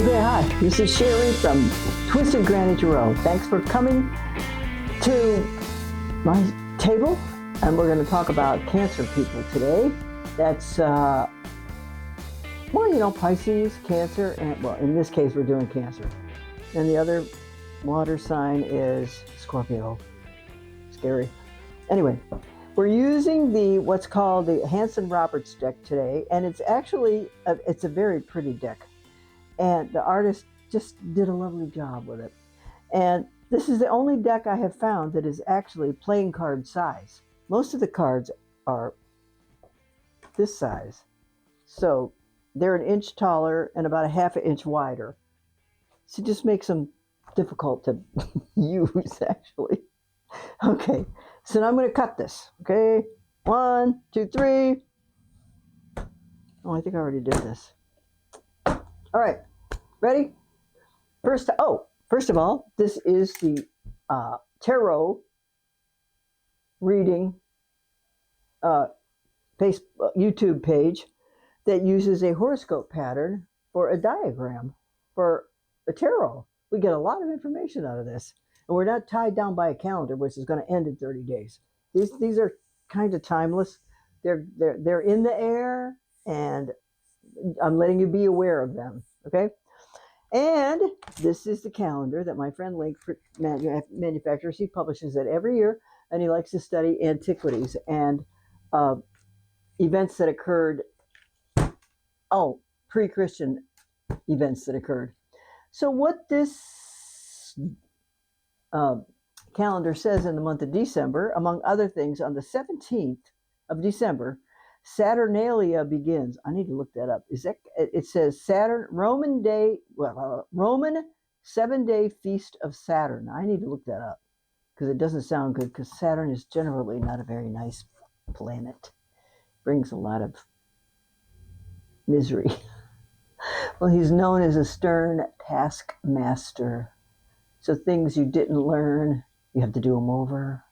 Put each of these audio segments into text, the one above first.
Okay, hi. This is Sherry from Twisted Granny Tarot. Thanks for coming to my table, and we're going to talk about Cancer people today. That's, Pisces, Cancer, and, well, in this case, we're doing Cancer. And the other water sign is Scorpio. Scary. Anyway, we're using what's called the Hanson Roberts deck today, and it's actually, it's a very pretty deck. And the artist just did a lovely job with it. And this is the only deck I have found that is actually playing card size. Most of the cards are this size. So they're an inch taller and about a half an inch wider. So it just makes them difficult to use, actually. Okay, so now I'm going to cut this. Okay, 1, 2, 3. Oh, I think I already did this. All right, ready? First of all, this is the tarot reading YouTube page that uses a horoscope pattern for a diagram for a tarot. We get a lot of information out of this, and we're not tied down by a calendar, which is going to end in 30 days. These are kind of timeless. They're in the air, and I'm letting you be aware of them. Okay. And this is the calendar that my friend Link manufactures. He publishes it every year, and he likes to study antiquities and events that occurred, pre-Christian events that occurred. So what this calendar says in the month of December, among other things, on the 17th of December, Saturnalia begins. I need to look that up. It says Roman 7-day feast of Saturn. I need to look that up because it doesn't sound good, because Saturn is generally not a very nice planet. Brings a lot of misery. Well, he's known as a stern taskmaster. So things you didn't learn, you have to do them over.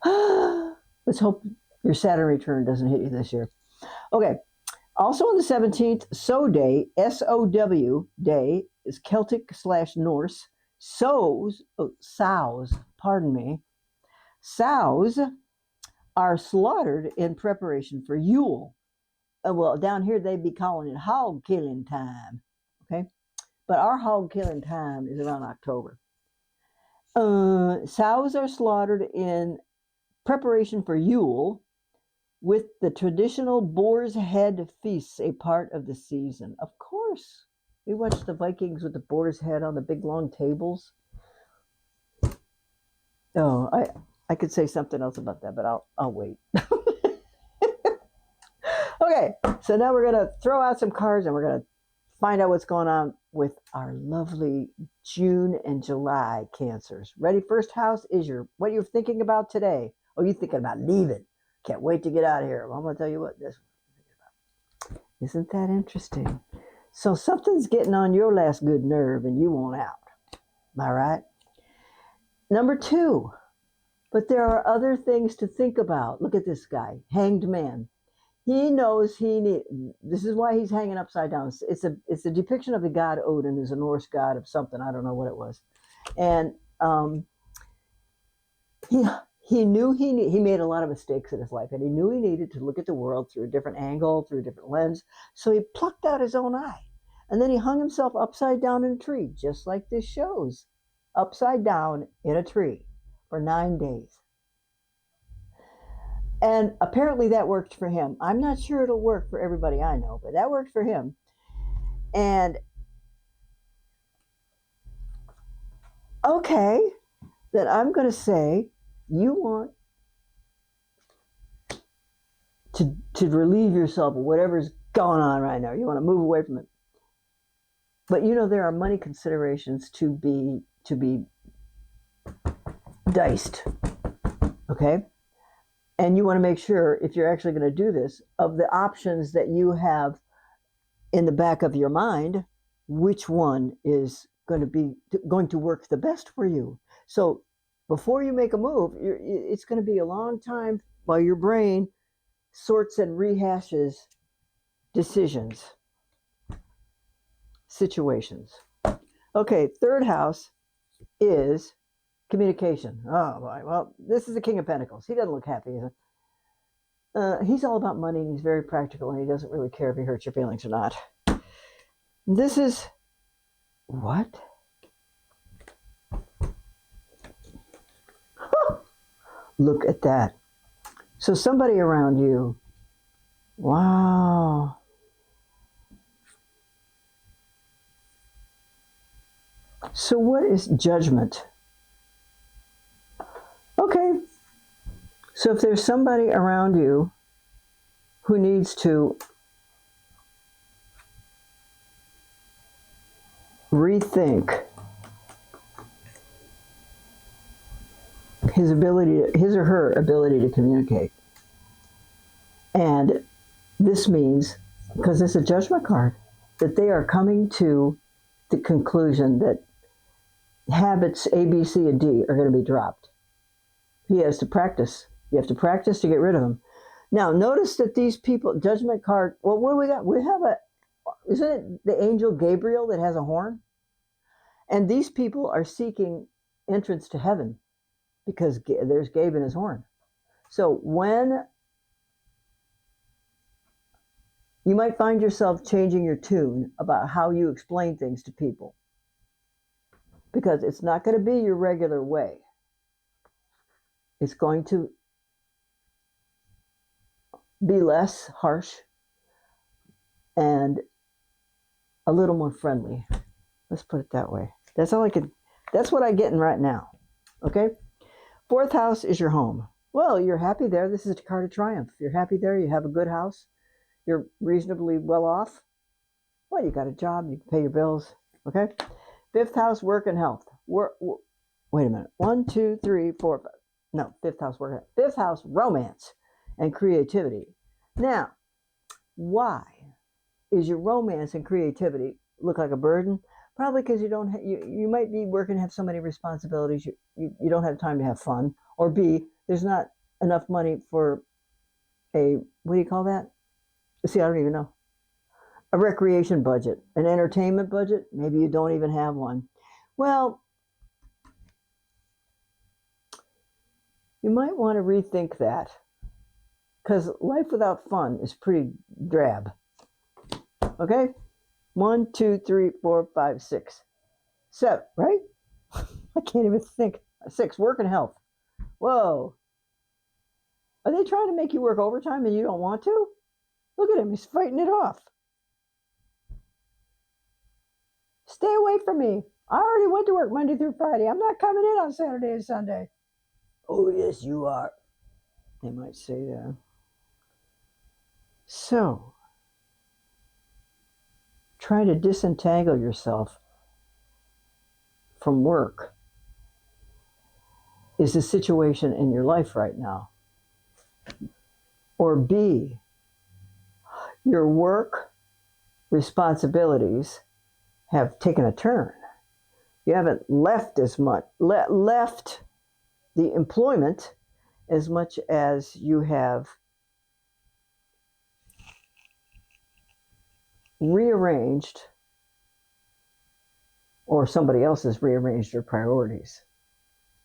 Let's hope your Saturn return doesn't hit you this year. Okay. Also on the 17th, Sow Day, S-O-W Day, is Celtic/Norse. Sows are slaughtered in preparation for Yule. Well, down here they'd be calling it hog killing time. Okay. But our hog killing time is around October. Sows are slaughtered in preparation for Yule, with the traditional boar's head feasts a part of the season. Of course, we watched the Vikings with the boar's head on the big long tables. Oh, I could say something else about that, but I'll wait. Okay, so now we're gonna throw out some cards and we're gonna find out what's going on with our lovely June and July Cancers. Ready? First house is what you're thinking about today. Oh, you're thinking about leaving. Can't wait to get out of here. Well, I'm going to tell you what this is. Isn't that interesting? So something's getting on your last good nerve and you want out. Am I right? Number 2. But there are other things to think about. Look at this guy, Hanged Man. He knows this is why he's hanging upside down. It's a depiction of the god Odin, who's a Norse god of something. I don't know what it was. And he knew he made a lot of mistakes in his life, and he knew he needed to look at the world through a different angle, through a different lens. So he plucked out his own eye, and then he hung himself upside down in a tree, just like this shows, upside down in a tree for 9 days. And apparently that worked for him. I'm not sure it'll work for everybody I know, but that worked for him. And okay, then I'm going to say, you want to relieve yourself of whatever's going on right now. You want to move away from it. But there are money considerations to be diced. Okay? And you want to make sure, if you're actually going to do this, of the options that you have in the back of your mind, which one is going to work the best for you. So before you make a move, it's going to be a long time while your brain sorts and rehashes decisions. situations. Okay, third house is communication. Oh boy, well, this is the King of Pentacles. He doesn't look happy, is it? He's all about money, and he's very practical, and he doesn't really care if he hurts your feelings or not. This is what? Look at that. So somebody around you, wow. So what is judgment? Okay. So if there's somebody around you who needs to rethink his or her ability to communicate. And this means, because it's a judgment card, that they are coming to the conclusion that habits A, B, C, and D are going to be dropped. He has to practice. You have to practice to get rid of them. Now, notice that these people, judgment card, well, what do we got? We have isn't it the angel Gabriel that has a horn? And these people are seeking entrance to heaven because there's Gabe and his horn. So when you might find yourself changing your tune about how you explain things to people, because it's not going to be your regular way. It's going to be less harsh and a little more friendly. Let's put it that way. That's what I'm getting right now. Okay? Fourth house is your home. Well, you're happy there. This is a card of triumph. You're happy there. You have a good house. You're reasonably well off. Well, you got a job. You can pay your bills. Okay? Fifth house, work and health. Wait a minute. 1, 2, 3, 4, 5. No, fifth house, work and health. Fifth house, romance and creativity. Now, why is your romance and creativity look like a burden? Probably because you might be working and have so many responsibilities, you don't have time to have fun. Or B, there's not enough money for what do you call that? See, I don't even know. A recreation budget, an entertainment budget. Maybe you don't even have one. Well, you might want to rethink that, because life without fun is pretty drab. Okay? 1, 2, 3, 4, 5, 6, 7, right? I can't even think. 6, work and health. Whoa. Are they trying to make you work overtime and you don't want to? Look at him. He's fighting it off. Stay away from me. I already went to work Monday through Friday. I'm not coming in on Saturday and Sunday. Oh, yes, you are. They might say that. So, try to disentangle yourself from work is the situation in your life right now. Or B, your work responsibilities have taken a turn. You haven't left as much, left the employment as much as you have rearranged, or somebody else has rearranged your priorities,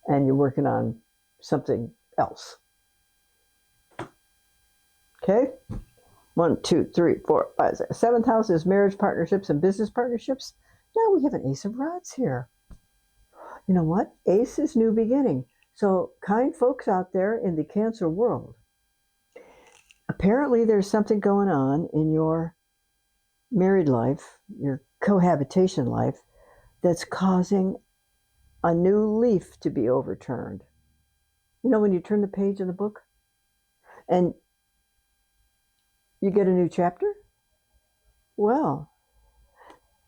and you're working on something else. Okay? 1, 2, 3, 4, 5, 6. Seventh house is marriage partnerships and business partnerships. Now we have an Ace of Rods here. You know what? Ace is new beginning. So, kind folks out there in the Cancer world, apparently there's something going on in your married life, your cohabitation life, that's causing a new leaf to be overturned. You know when you turn the page of the book and you get a new chapter? Well,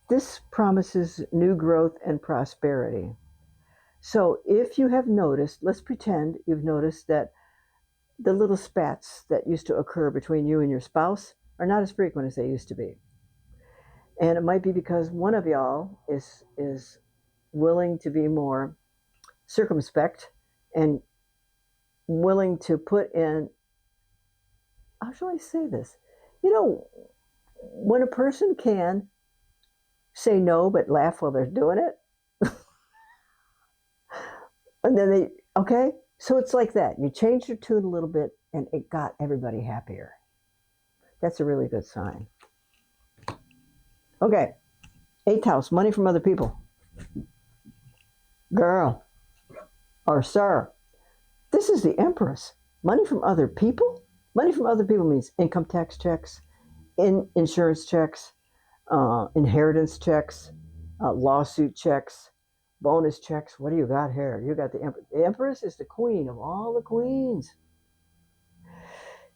this promises new growth and prosperity. So if you have noticed, let's pretend you've noticed that the little spats that used to occur between you and your spouse are not as frequent as they used to be. And it might be because one of y'all is willing to be more circumspect and willing to put in, how shall I say this? You know, when a person can say no but laugh while they're doing it. And then okay, so it's like that. You change your tune a little bit and it got everybody happier. That's a really good sign. Okay, 8th house, money from other people. Girl or sir, this is the Empress. Money from other people? Money from other people means income tax checks, insurance checks, inheritance checks, lawsuit checks, bonus checks. What do you got here? You got the Empress. The Empress is the queen of all the queens.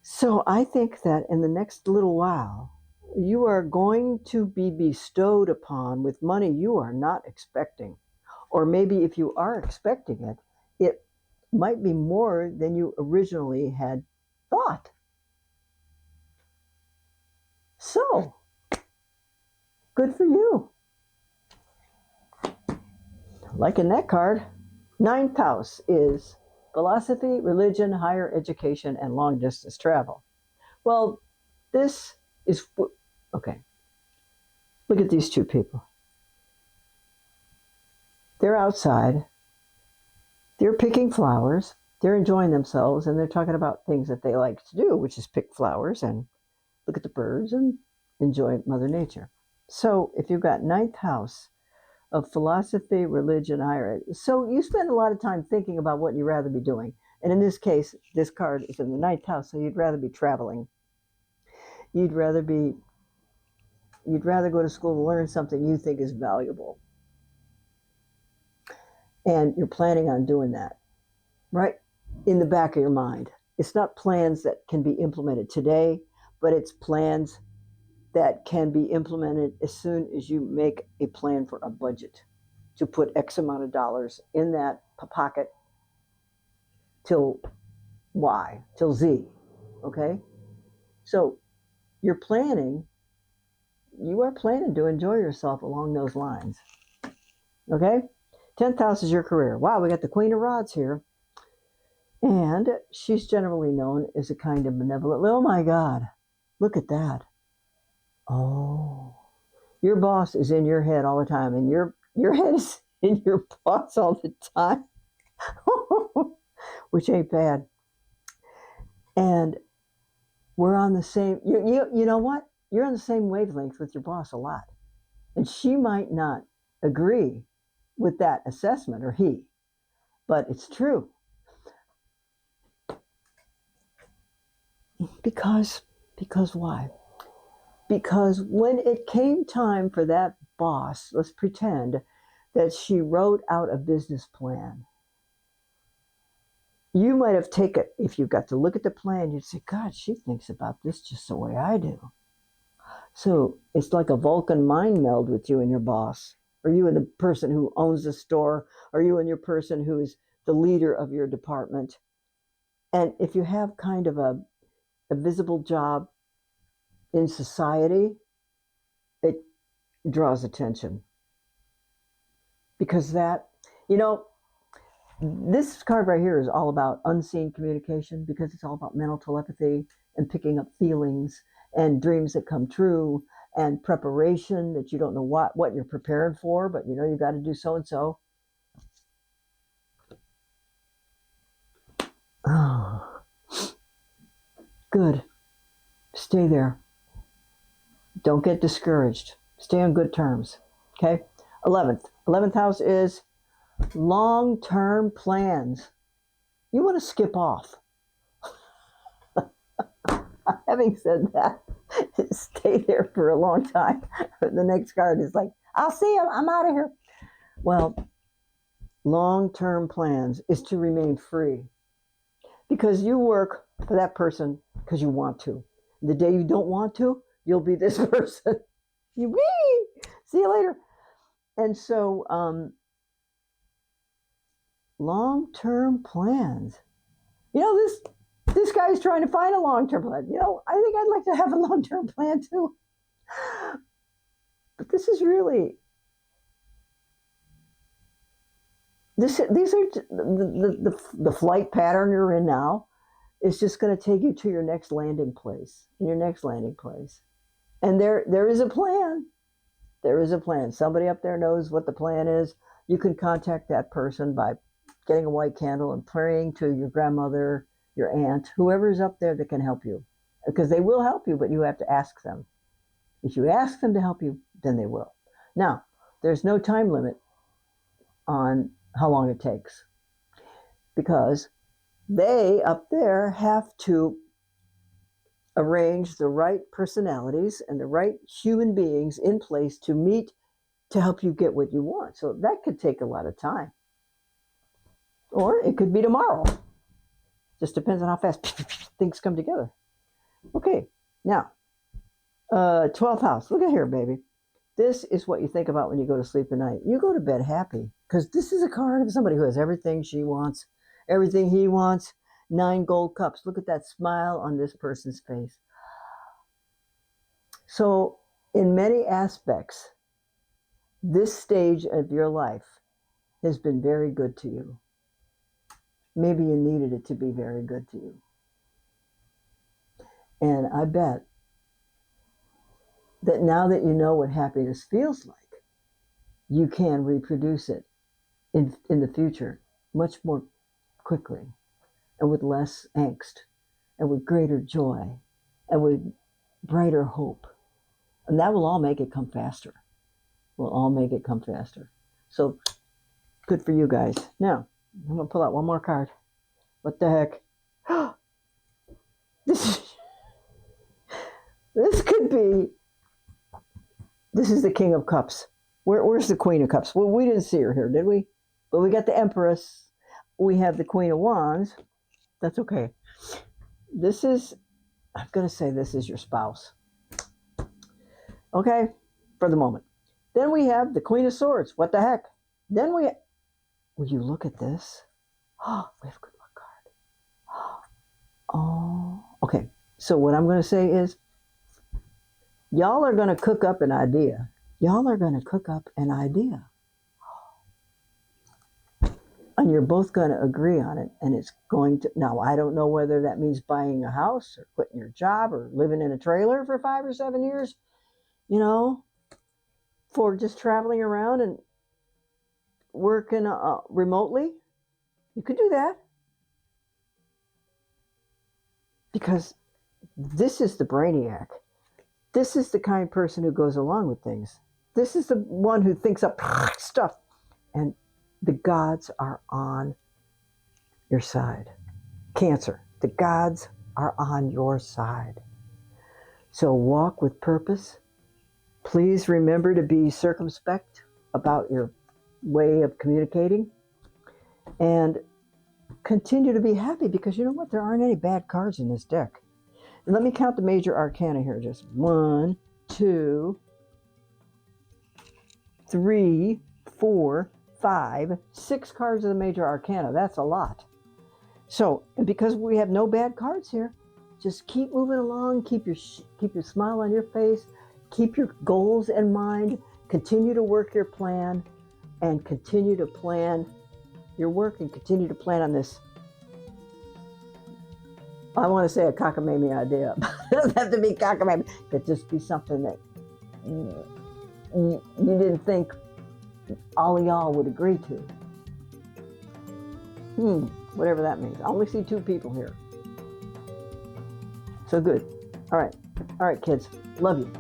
So I think that in the next little while, you are going to be bestowed upon with money you are not expecting. Or maybe if you are expecting it, it might be more than you originally had thought. So, good for you. Liking that card. 9th house is philosophy, religion, higher education, and long distance travel. Well, this is, okay. Look at these two people. They're outside. They're picking flowers. They're enjoying themselves, and they're talking about things that they like to do, which is pick flowers and look at the birds and enjoy Mother Nature. So if you've got 9th house of philosophy, religion, higher ed, so you spend a lot of time thinking about what you'd rather be doing. And in this case, this card is in the 9th house, so you'd rather be traveling. You'd rather go to school to learn something you think is valuable. And you're planning on doing that, right? In the back of your mind. It's not plans that can be implemented today, but it's plans that can be implemented as soon as you make a plan for a budget to put X amount of dollars in that pocket till Y, till Z, okay? So you are planning to enjoy yourself along those lines, okay? 10th house is your career. Wow, we got the Queen of Rods here. And she's generally known as a kind of benevolent, oh my God, look at that. Oh, your boss is in your head all the time, and your head is in your boss all the time, which ain't bad. And we're on the same, you know what? You're on the same wavelength with your boss a lot. And she might not agree with that assessment, or he, but it's true. Because why? Because when it came time for that boss, let's pretend that she wrote out a business plan. You might have taken, if you got to look at the plan, you'd say, God, she thinks about this just the way I do. So it's like a Vulcan mind meld with you and your boss, or you and the person who owns the store, or you and your person who is the leader of your department. And if you have kind of a visible job in society, it draws attention. Because that, this card right here is all about unseen communication, because it's all about mental telepathy and picking up feelings and dreams that come true and preparation that you don't know what you're preparing for, but you got to do so and so. Oh, good. Stay there. Don't get discouraged. Stay on good terms. Okay? 11th house is long-term plans. You want to skip off. Having said that, stay there for a long time. The next card is like, I'll see you. I'm out of here. Well, long-term plans is to remain free, because you work for that person because you want to. The day you don't want to, you'll be this person. See you later. And so, long-term plans. This guy's trying to find a long-term plan. I think I'd like to have a long-term plan too. But this is really, these are the flight pattern you're in now is just going to take you to your next landing place. And there is a plan. There is a plan. Somebody up there knows what the plan is. You can contact that person by getting a white candle and praying to your grandmother, your aunt, whoever's up there that can help you. Because they will help you, but you have to ask them. If you ask them to help you, then they will. Now, there's no time limit on how long it takes, because they up there have to arrange the right personalities and the right human beings in place to meet to help you get what you want. So that could take a lot of time. Or it could be tomorrow. Just depends on how fast things come together. Okay, now, 12th house. Look at here, baby. This is what you think about when you go to sleep at night. You go to bed happy, because this is a card of somebody who has everything she wants, everything he wants. 9 gold cups. Look at that smile on this person's face. So, in many aspects, this stage of your life has been very good to you. Maybe you needed it to be very good to you. And I bet that now that you know what happiness feels like, you can reproduce it in the future much more quickly, and with less angst, and with greater joy, and with brighter hope. And that will all make it come faster. Will all make it come faster. So, good for you guys. Now, I'm going to pull out one more card. What the heck? This could be, this is the King of Cups. Where's the Queen of Cups? Well, we didn't see her here, did we? But we got the Empress. We have the Queen of Wands. That's okay. This is, I'm going to say this is your spouse. Okay? For the moment. Then we have the Queen of Swords. What the heck? Then will you look at this? Oh, we have a good luck card. Oh, okay. So what I'm going to say is, y'all are going to cook up an idea. Y'all are going to cook up an idea. And you're both going to agree on it. And it's going to, now I don't know whether that means buying a house or quitting your job or living in a trailer for 5 or 7 years, you know, for just traveling around and working remotely. You could do that. Because this is the brainiac. This is the kind of person who goes along with things. This is the one who thinks up stuff. And the gods are on your side. Cancer, the gods are on your side. So walk with purpose. Please remember to be circumspect about your way of communicating. And continue to be happy, because you know what? There aren't any bad cards in this deck. And let me count the major arcana here. Just 1, 2, 3, 4, 5, 6 cards of the major arcana. That's a lot. So, and because we have no bad cards here, just keep moving along. Keep your smile on your face. Keep your goals in mind. Continue to work your plan, and continue to plan your work, and continue to plan on this. I want to say a cockamamie idea. It doesn't have to be cockamamie. It could just be something that you didn't think all of y'all would agree to. Whatever that means. I only see 2 people here. So good. All right, kids. Love you.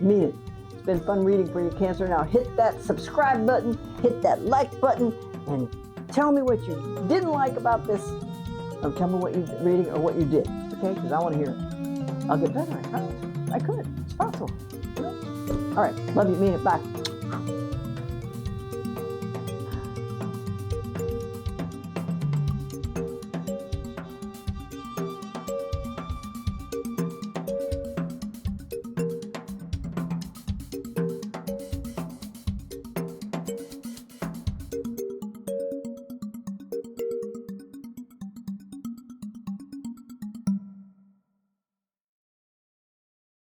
Mean it. It's been fun reading for you, Cancer. Now hit that subscribe button, hit that like button, and tell me what you didn't like about this. Or tell me what you're reading or what you did. Okay? Because I want to hear it. I'll get better. I promise. I could. It's possible. You know? All right. Love you. Mean it. Bye.